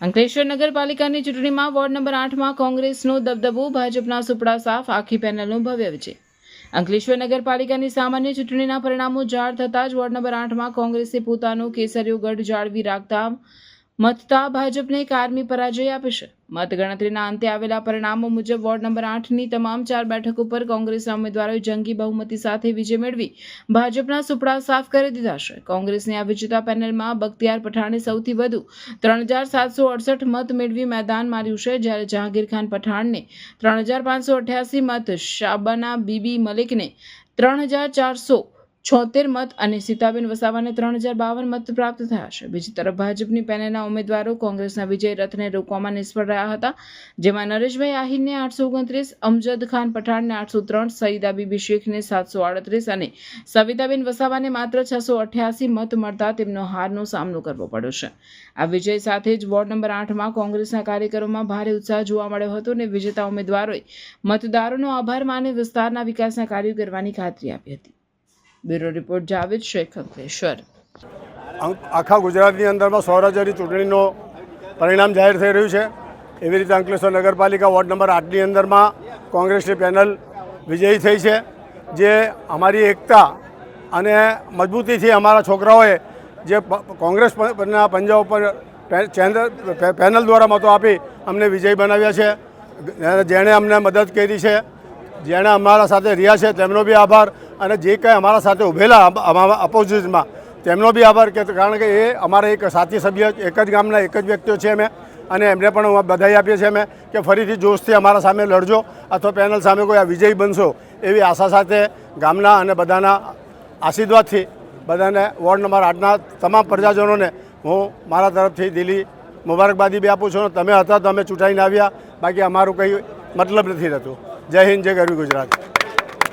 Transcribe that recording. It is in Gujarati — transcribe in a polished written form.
અંકલેશ્વર નગરપાલિકાની ચૂંટણીમાં વોર્ડ નંબર 8માં કોંગ્રેસનો દબદબો, ભાજપના સુપડા સાફ, આખી પેનલનું ભવ્ય વિજય. અંકલેશ્વર નગરપાલિકાની સામાન્ય ચૂંટણીના પરિણામો જાહેર થતાં જ વોર્ડ નંબર 8માં કોંગ્રેસે પોતાનો કેસરીયો ગઢ જાળવી રાખતા મતતા ભાજપને કારમી પરાજય આપે છે. મતગણતરીના અંતે આવેલા પરિણામો મુજબ વોર્ડ નંબર 8ની તમામ 4 બેઠકો પર કોંગ્રેસના ઉમેદવારોએ જંગી બહુમતી સાથે વિજય મેળવી ભાજપના સુપડા સાફ કરી દીધા છે. કોંગ્રેસની આ વિજેતા પેનલમાં બખ્તિયાર પઠાણે સૌથી વધુ 3768 મત મેળવી મેદાન માર્યું છે, જ્યારે જહાંગીર ખાન પઠાણને 3588 મત, શાબાના બીબી મલિકને 3476 મત અને સીતાબેન વસાવાને 3052 મત પ્રાપ્ત થયા છે. બીજી તરફ ભાજપની પેનલના ઉમેદવારો કોંગ્રેસના વિજય રથને રોકવામાં નિષ્ફળ રહ્યા હતા, જેમાં નરેશભાઈ આહિરને 829, અમજદ ખાન પઠાણને 803, સઈદા બીબી શેખને 738 અને સવિતાબેન વસાવાને માત્ર 688 મત મળતા તેમનો હારનો સામનો કરવો પડ્યો છે. આ વિજય સાથે જ વોર્ડ નંબર 8માં કોંગ્રેસના કાર્યકરોમાં ભારે ઉત્સાહ જોવા મળ્યો હતો અને વિજેતા ઉમેદવારોએ મતદારોનો આભાર માની વિસ્તારના વિકાસના કાર્યો કરવાની ખાતરી આપી હતી. Bureau report Javed Shaikh, Ankleshwar. આખા ગુજરાતની અંદરમાં સ્વરાજ્યની ચૂંટણીનું પરિણામ જાહેર થઈ રહ્યું છે. એવી રીતે અંકલેશ્વર નગરપાલિકા વોર્ડ નંબર 8ની અંદરમાં કોંગ્રેસની પેનલ વિજયી થઈ છે, જે અમારી એકતા અને મજબૂતીથી અમારા છોકરાઓએ જે કોંગ્રેસના પંજા ઉપર પેનલ દ્વારા મતો આપી અમને વિજયી બનાવ્યા છે. જેણે અમને મદદ કરી છે, જેણે અમારા સાથે રહ્યા છે, તેમનો બી આભાર, અને જે કંઈ અમારા સાથે ઊભેલા અપોઝિશનમાં તેમનો બી આભાર, કારણ કે એ અમારા એક સાથી સભ્ય, એક જ ગામના એક જ વ્યક્તિઓ છે અમે, અને એમને પણ બધાઈ આપીએ છીએ અમે કે ફરીથી જોશથી અમારા સામે લડજો અથવા પેનલ સામે કોઈ આ વિજયી બનશો, એવી આશા સાથે ગામના અને બધાના આશીર્વાદથી બધાને વોર્ડ નંબર 8ના તમામ પ્રજાજનોને હું મારા તરફથી દિલી મુબારકબાદી બી આપું છું. તમે હતા તો અમે ચૂંટાઈને આવ્યા, બાકી અમારું કંઈ મતલબ નથી રહેતું. જય હિન્દ, જય ગરવી ગુજરાત.